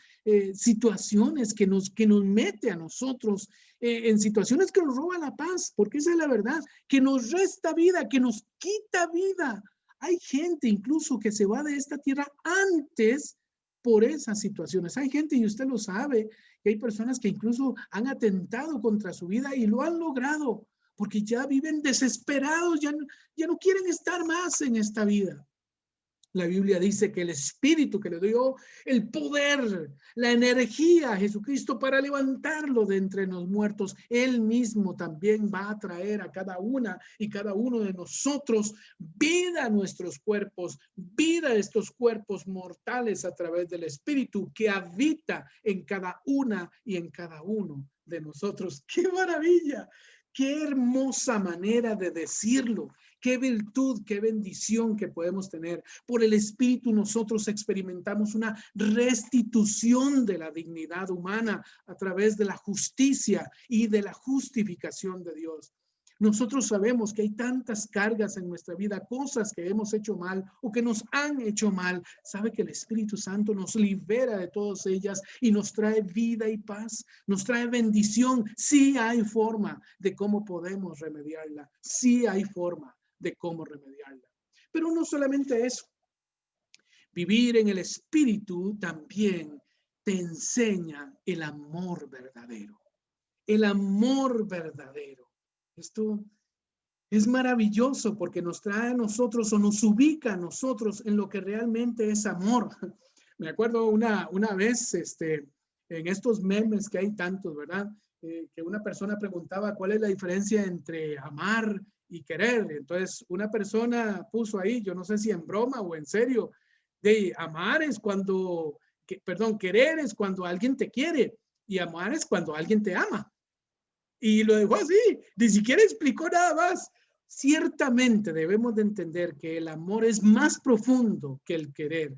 situaciones que nos mete a nosotros en situaciones que nos roban la paz, porque esa es la verdad, que nos resta vida, que nos quita vida. Hay gente incluso que se va de esta tierra antes por esas situaciones. Hay gente, y usted lo sabe, que hay personas que incluso han atentado contra su vida y lo han logrado, porque ya viven desesperados, ya no quieren estar más en esta vida. La Biblia dice que el Espíritu que le dio el poder, la energía a Jesucristo para levantarlo de entre los muertos, Él mismo también va a traer a cada una y cada uno de nosotros vida a nuestros cuerpos, vida a estos cuerpos mortales a través del Espíritu que habita en cada una y en cada uno de nosotros. ¡Qué maravilla! Qué hermosa manera de decirlo, qué virtud, qué bendición que podemos tener. Por el Espíritu nosotros experimentamos una restitución de la dignidad humana a través de la justicia y de la justificación de Dios. Nosotros sabemos que hay tantas cargas en nuestra vida, cosas que hemos hecho mal o que nos han hecho mal. Sabe que el Espíritu Santo nos libera de todas ellas y nos trae vida y paz, nos trae bendición. Sí hay forma de cómo podemos remediarla, sí hay forma de cómo remediarla. Pero no solamente eso, vivir en el Espíritu también te enseña el amor verdadero, el amor verdadero. Esto es maravilloso porque nos trae a nosotros o nos ubica a nosotros en lo que realmente es amor. Me acuerdo una vez en estos memes que hay tantos, ¿verdad? Que una persona preguntaba cuál es la diferencia entre amar y querer. Entonces una persona puso ahí, yo no sé si en broma o en serio, de amar es cuando, querer es cuando alguien te quiere y amar es cuando alguien te ama. Y lo dejó así, ni siquiera explicó nada más. Ciertamente debemos de entender que el amor es más profundo que el querer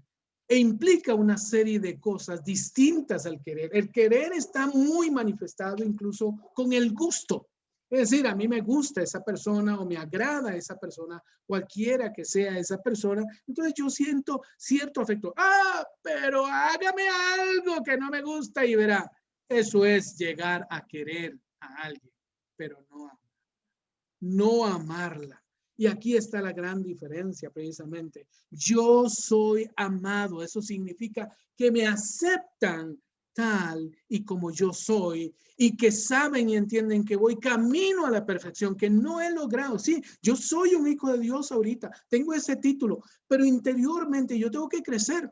e implica una serie de cosas distintas al querer. El querer está muy manifestado incluso con el gusto. Es decir, a mí me gusta esa persona o me agrada esa persona, cualquiera que sea esa persona. Entonces yo siento cierto afecto. Ah, pero hágame algo que no me gusta y verá. Eso es llegar a querer a alguien, pero no amarla. Y aquí está la gran diferencia precisamente. Yo soy amado. Eso significa que me aceptan tal y como yo soy y que saben y entienden que voy camino a la perfección, que no he logrado. Sí, yo soy un hijo de Dios ahorita, tengo ese título, pero interiormente yo tengo que crecer.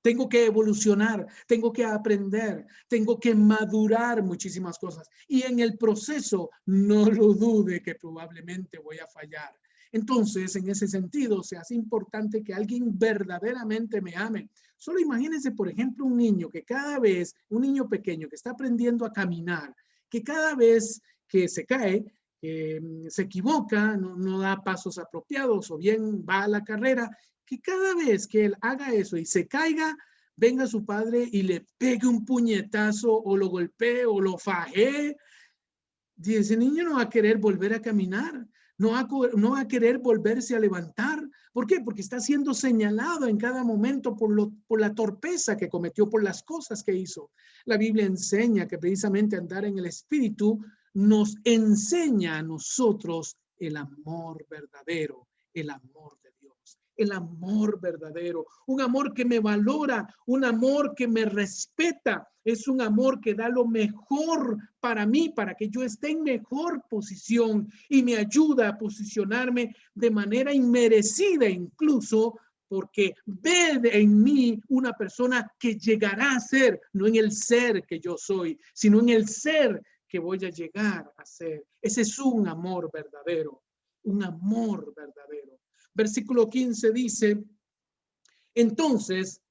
Tengo que evolucionar, tengo que aprender, tengo que madurar muchísimas cosas. Y en el proceso, no lo dude que probablemente voy a fallar. Entonces, en ese sentido, se hace importante que alguien verdaderamente me ame. Solo imagínense, por ejemplo, un niño que cada vez, un niño pequeño que está aprendiendo a caminar, que cada vez que se cae, se equivoca, no da pasos apropiados o bien va a la carrera, que cada vez que él haga eso y se caiga, venga su padre y le pegue un puñetazo o lo golpee o lo faje. Y ese niño no va a querer volver a caminar, no va a querer volverse a levantar. ¿Por qué? Porque está siendo señalado en cada momento por la torpeza que cometió, por las cosas que hizo. La Biblia enseña que precisamente andar en el Espíritu nos enseña a nosotros el amor verdadero, el amor de Dios. El amor verdadero, un amor que me valora, un amor que me respeta, es un amor que da lo mejor para mí, para que yo esté en mejor posición y me ayuda a posicionarme de manera inmerecida incluso, porque ve en mí una persona que llegará a ser, no en el ser que yo soy, sino en el ser que voy a llegar a ser. Ese es un amor verdadero, un amor verdadero. Versículo 15 dice, entonces,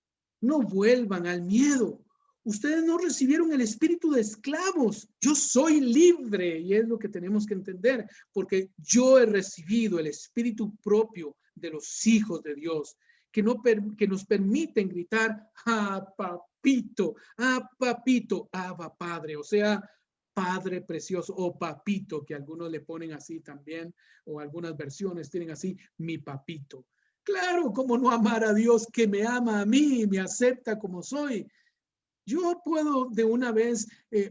no vuelvan al miedo. Ustedes no recibieron el espíritu de esclavos. Yo soy libre y es lo que tenemos que entender, porque yo he recibido el espíritu propio de los hijos de Dios, que nos permiten gritar, ah, papito, Abba Padre, o sea, Padre precioso o papito, que algunos le ponen así también, o algunas versiones tienen así, mi papito. Claro, ¿cómo no amar a Dios que me ama a mí y me acepta como soy? Yo puedo de una vez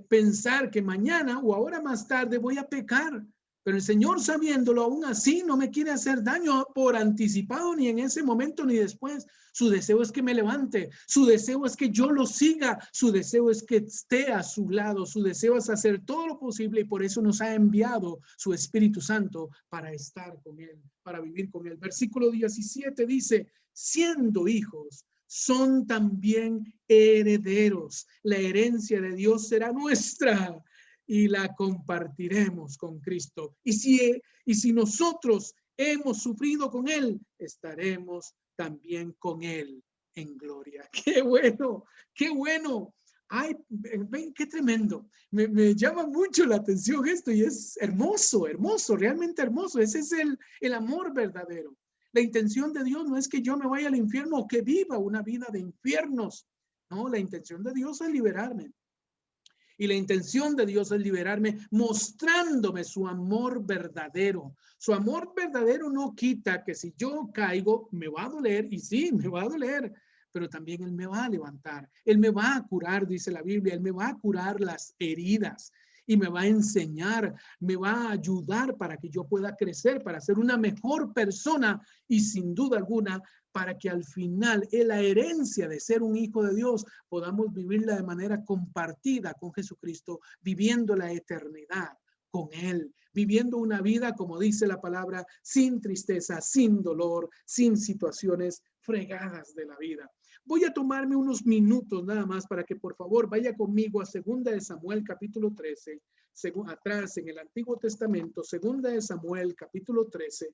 pensar que mañana o ahora más tarde voy a pecar, pero el Señor sabiéndolo aún así no me quiere hacer daño por anticipado ni en ese momento ni después. Su deseo es que me levante, su deseo es que yo lo siga, su deseo es que esté a su lado, su deseo es hacer todo lo posible y por eso nos ha enviado su Espíritu Santo para estar con Él, para vivir con Él. Versículo 17 dice, siendo hijos, son también herederos. La herencia de Dios será nuestra y la compartiremos con Cristo. Y si nosotros hemos sufrido con Él, estaremos también con Él en gloria. ¡Qué bueno! ¡Qué bueno! Ay, ven, qué tremendo. Me llama mucho la atención esto y es hermoso, hermoso, realmente hermoso. Ese es el amor verdadero. La intención de Dios no es que yo me vaya al infierno o que viva una vida de infiernos. No, la intención de Dios es liberarme. Y la intención de Dios es liberarme mostrándome su amor verdadero. Su amor verdadero no quita que si yo caigo me va a doler y sí, me va a doler, pero también Él me va a levantar. Él me va a curar, dice la Biblia, Él me va a curar las heridas y me va a enseñar, me va a ayudar para que yo pueda crecer, para ser una mejor persona y sin duda alguna para que al final en la herencia de ser un hijo de Dios podamos vivirla de manera compartida con Jesucristo, viviendo la eternidad con Él, viviendo una vida, como dice la palabra, sin tristeza, sin dolor, sin situaciones fregadas de la vida. Voy a tomarme unos minutos nada más para que por favor vaya conmigo a 2 de Samuel capítulo 13, atrás en el Antiguo Testamento, 2 de Samuel capítulo 13.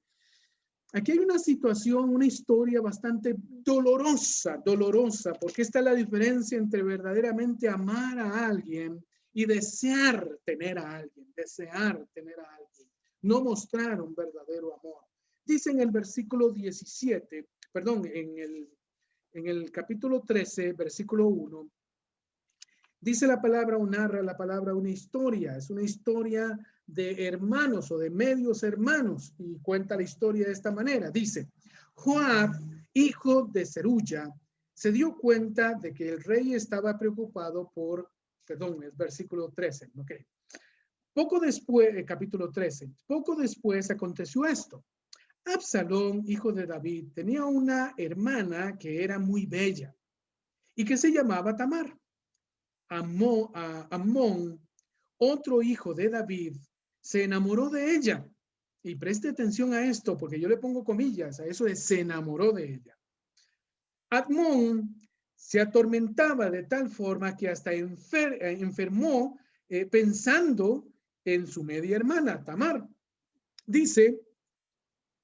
Aquí hay una situación, una historia bastante dolorosa, porque esta es la diferencia entre verdaderamente amar a alguien y desear tener a alguien, no mostraron verdadero amor. Dice en el versículo 17, perdón, en el capítulo 13, versículo 1, dice la palabra o narra la palabra una historia. Es una historia de hermanos o de medios hermanos y cuenta la historia de esta manera. Dice, Joab, hijo de Zeruya, se dio cuenta de que el rey estaba preocupado por, perdón, es versículo 13, ok. Poco después, capítulo 13, poco después aconteció esto. Absalón, hijo de David, tenía una hermana que era muy bella y que se llamaba Tamar. Amón, otro hijo de David, se enamoró de ella. Y preste atención a esto, porque yo le pongo comillas a eso de se enamoró de ella. Amón se atormentaba de tal forma que hasta enfermó pensando en su media hermana, Tamar. Dice,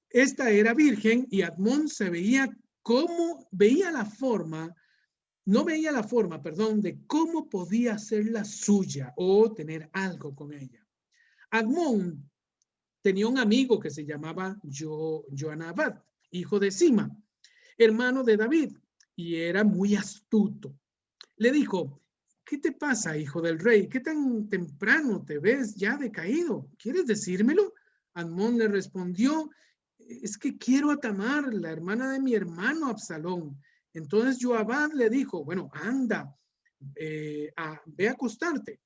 esta era virgen y Amón se veía como, no veía la forma, perdón, de cómo podía hacerla suya o tener algo con ella. Amón tenía un amigo que se llamaba Joanabad, hijo de Sima, hermano de David, y era muy astuto. Le dijo, ¿qué te pasa, hijo del rey? ¿Qué tan temprano te ves ya decaído? ¿Quieres decírmelo? Amón le respondió, es que quiero a Tamar, la hermana de mi hermano Absalón. Entonces Joabad le dijo, bueno, anda, ve a acostarte.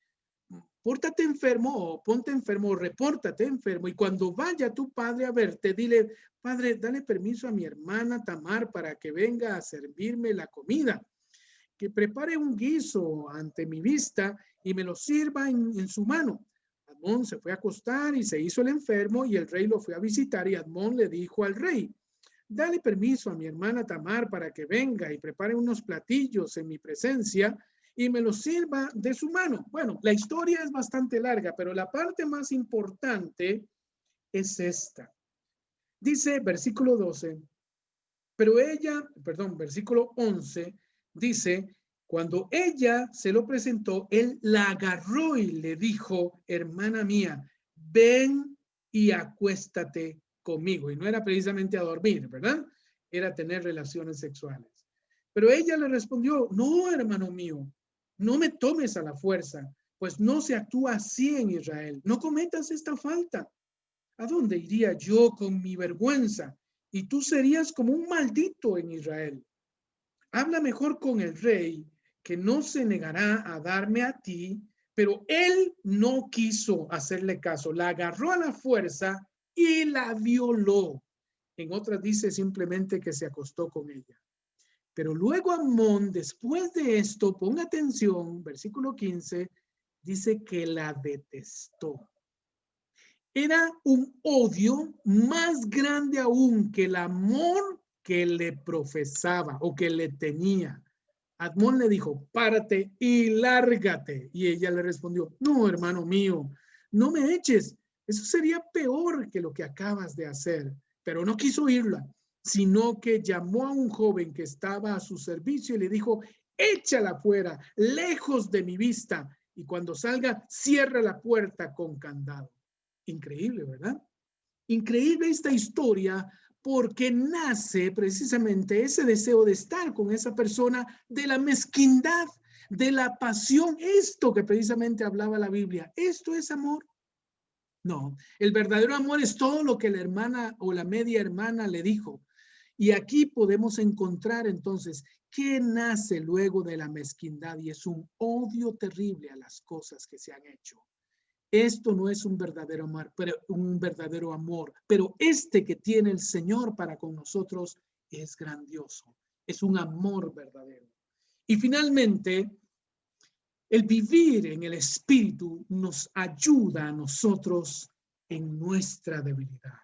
Pórtate enfermo o ponte enfermo o repórtate enfermo y cuando vaya tu padre a verte, dile, padre, dale permiso a mi hermana Tamar para que venga a servirme la comida, que prepare un guiso ante mi vista y me lo sirva en su mano. Amón se fue a acostar y se hizo el enfermo y el rey lo fue a visitar y Amón le dijo al rey, dale permiso a mi hermana Tamar para que venga y prepare unos platillos en mi presencia y me los sirva de su mano. Bueno, la historia es bastante larga, pero la parte más importante es esta. Dice versículo 12, pero ella, perdón, versículo 11, dice, cuando ella se lo presentó, él la agarró y le dijo, hermana mía, ven y acuéstate conmigo. Y no era precisamente a dormir, ¿verdad? Era tener relaciones sexuales. Pero ella le respondió, no, hermano mío, no me tomes a la fuerza, pues no se actúa así en Israel. No cometas esta falta. ¿A dónde iría yo con mi vergüenza? Y tú serías como un maldito en Israel. Habla mejor con el rey, que no se negará a darme a ti, pero él no quiso hacerle caso. La agarró a la fuerza y la violó. En otras dice simplemente que se acostó con ella. Pero luego Amón, después de esto, ponga atención, versículo 15, dice que la detestó. Era un odio más grande aún que el amor que le profesaba o que le tenía. Amón le dijo, párate y lárgate. Y ella le respondió, no, hermano mío, no me eches. Eso sería peor que lo que acabas de hacer. Pero no quiso oírla, sino que llamó a un joven que estaba a su servicio y le dijo, échala fuera, lejos de mi vista. Y cuando salga, cierra la puerta con candado. Increíble, ¿verdad? Increíble esta historia porque nace precisamente ese deseo de estar con esa persona, de la mezquindad, de la pasión, esto que precisamente hablaba la Biblia. ¿Esto es amor? No, el verdadero amor es todo lo que la hermana o la media hermana le dijo. Y aquí podemos encontrar entonces qué nace luego de la mezquindad y es un odio terrible a las cosas que se han hecho. Esto no es un verdadero amor, pero este que tiene el Señor para con nosotros es grandioso. Es un amor verdadero. Y finalmente, el vivir en el Espíritu nos ayuda a nosotros en nuestra debilidad.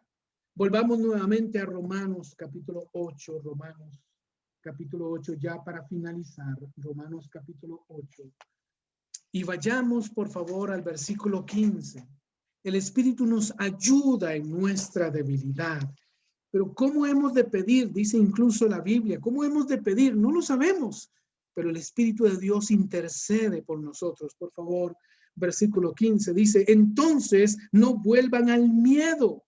Volvamos nuevamente a Romanos capítulo 8, Romanos capítulo 8, ya para finalizar, Romanos capítulo 8. Y vayamos, por favor, al versículo 15. El Espíritu nos ayuda en nuestra debilidad. Pero ¿cómo hemos de pedir? Dice incluso la Biblia. ¿Cómo hemos de pedir? No lo sabemos. Pero el Espíritu de Dios intercede por nosotros. Por favor, versículo 15, dice, entonces no vuelvan al miedo.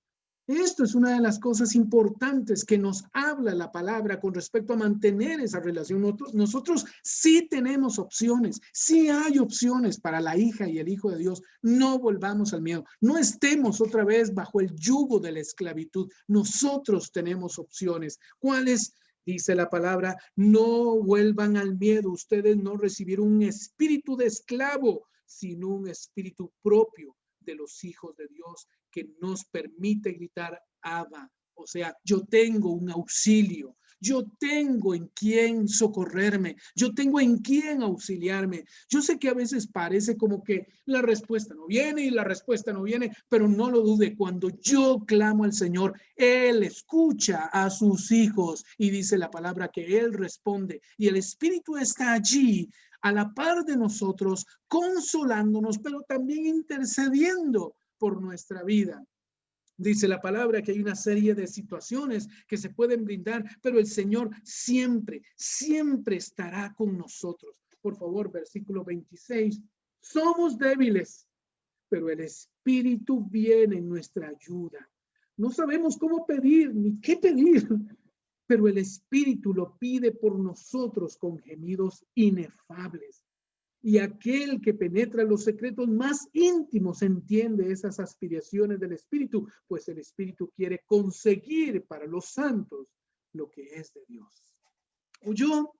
Esto es una de las cosas importantes que nos habla la palabra con respecto a mantener esa relación. Nosotros sí tenemos opciones, sí hay opciones para la hija y el hijo de Dios. No volvamos al miedo, no estemos otra vez bajo el yugo de la esclavitud. Nosotros tenemos opciones. ¿Cuáles? Dice la palabra, no vuelvan al miedo. Ustedes no recibieron un espíritu de esclavo, sino un espíritu propio de los hijos de Dios que nos permite gritar Abba. O sea, yo tengo un auxilio, yo tengo en quién socorrerme, yo tengo en quién auxiliarme. Yo sé que a veces parece como que la respuesta no viene y la respuesta no viene, pero no lo dude, cuando yo clamo al Señor, Él escucha a sus hijos y dice la palabra que Él responde y el Espíritu está allí a la par de nosotros, consolándonos, pero también intercediendo por nuestra vida. Dice la palabra que hay una serie de situaciones que se pueden brindar, pero el Señor siempre, siempre estará con nosotros. Por favor, versículo 26. Somos débiles, pero el Espíritu viene en nuestra ayuda. No sabemos cómo pedir ni qué pedir, pero el Espíritu lo pide por nosotros con gemidos inefables. Y aquel que penetra los secretos más íntimos entiende esas aspiraciones del Espíritu, pues el Espíritu quiere conseguir para los santos lo que es de Dios. Oyó,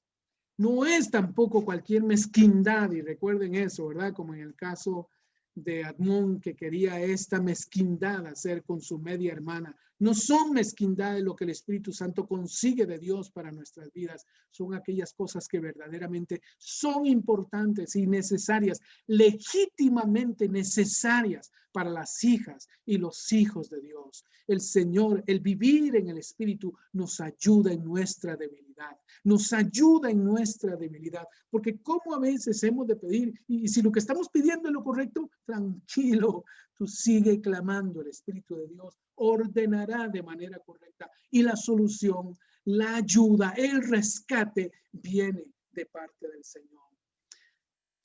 no es tampoco cualquier mezquindad, y recuerden eso, ¿verdad? Como en el caso de Admón, que quería esta mezquindad hacer con su media hermana. No son mezquindades lo que el Espíritu Santo consigue de Dios para nuestras vidas. Son aquellas cosas que verdaderamente son importantes y necesarias, legítimamente necesarias para las hijas y los hijos de Dios. El Señor, el vivir en el Espíritu nos ayuda en nuestra debilidad. Nos ayuda en nuestra debilidad, porque como a veces hemos de pedir, y si lo que estamos pidiendo es lo correcto, tranquilo, tú sigue clamando, el Espíritu de Dios ordenará de manera correcta y la solución, la ayuda, el rescate viene de parte del Señor.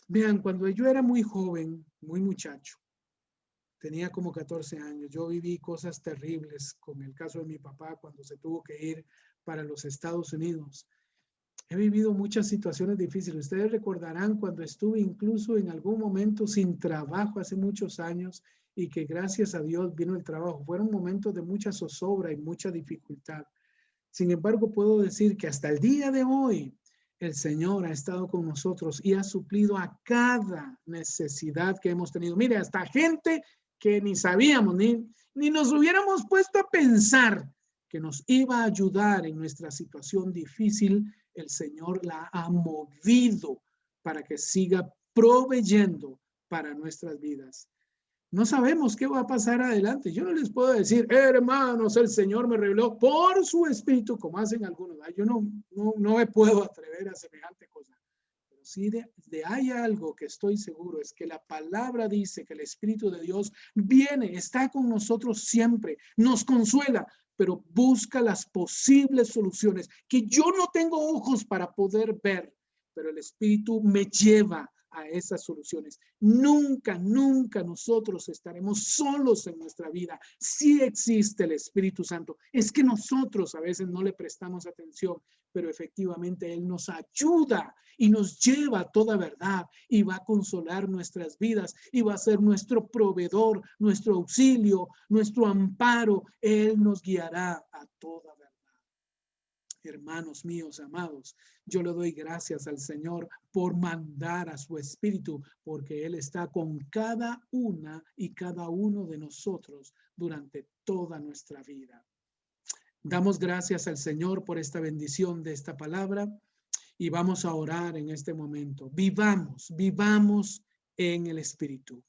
Vean, cuando yo era muy joven, muy muchacho, tenía como 14 años, yo viví cosas terribles con el caso de mi papá cuando se tuvo que ir para los Estados Unidos. He vivido muchas situaciones difíciles. Ustedes recordarán cuando estuve incluso en algún momento sin trabajo hace muchos años y que gracias a Dios vino el trabajo. Fueron momentos de mucha zozobra y mucha dificultad. Sin embargo, puedo decir que hasta el día de hoy el Señor ha estado con nosotros y ha suplido a cada necesidad que hemos tenido. Mire, hasta gente que ni sabíamos, ni nos hubiéramos puesto a pensar que nos iba a ayudar en nuestra situación difícil, el Señor la ha movido para que siga proveyendo para nuestras vidas. No sabemos qué va a pasar adelante. Yo no les puedo decir, hermanos, el Señor me reveló por su Espíritu, como hacen algunos. Yo no me puedo atrever a semejante cosa. Pero sí hay algo que estoy seguro, es que la palabra dice que el Espíritu de Dios viene, está con nosotros siempre, nos consuela, pero busca las posibles soluciones que yo no tengo ojos para poder ver, pero el Espíritu me lleva a esas soluciones. Nunca, nunca nosotros estaremos solos en nuestra vida. Sí existe el Espíritu Santo. Es que nosotros a veces no le prestamos atención, pero efectivamente Él nos ayuda y nos lleva a toda verdad y va a consolar nuestras vidas y va a ser nuestro proveedor, nuestro auxilio, nuestro amparo. Él nos guiará a toda verdad. Hermanos míos, amados, yo le doy gracias al Señor por mandar a su Espíritu, porque Él está con cada una y cada uno de nosotros durante toda nuestra vida. Damos gracias al Señor por esta bendición de esta palabra y vamos a orar en este momento. Vivamos en el Espíritu.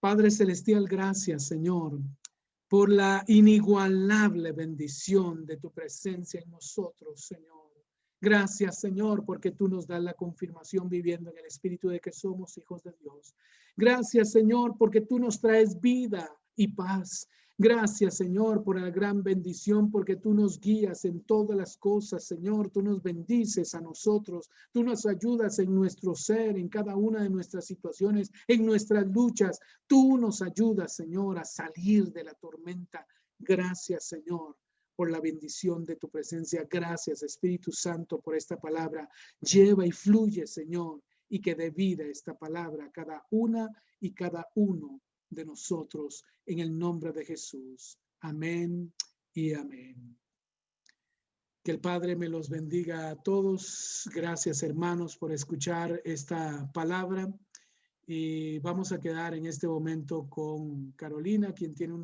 Padre Celestial, gracias, Señor, por la inigualable bendición de tu presencia en nosotros, Señor. Gracias, Señor, porque tú nos das la confirmación viviendo en el Espíritu de que somos hijos de Dios. Gracias, Señor, porque tú nos traes vida y paz. Gracias, Señor, por la gran bendición, porque tú nos guías en todas las cosas, Señor. Tú nos bendices a nosotros. Tú nos ayudas en nuestro ser, en cada una de nuestras situaciones, en nuestras luchas. Tú nos ayudas, Señor, a salir de la tormenta. Gracias, Señor, por la bendición de tu presencia. Gracias, Espíritu Santo, por esta palabra. Lleva y fluye, Señor, y que dé vida esta palabra a cada una y cada uno de nosotros, en el nombre de Jesús. Amén y amén. Que el Padre me los bendiga a todos. Gracias, hermanos, por escuchar esta palabra. Y vamos a quedar en este momento con Carolina, quien tiene un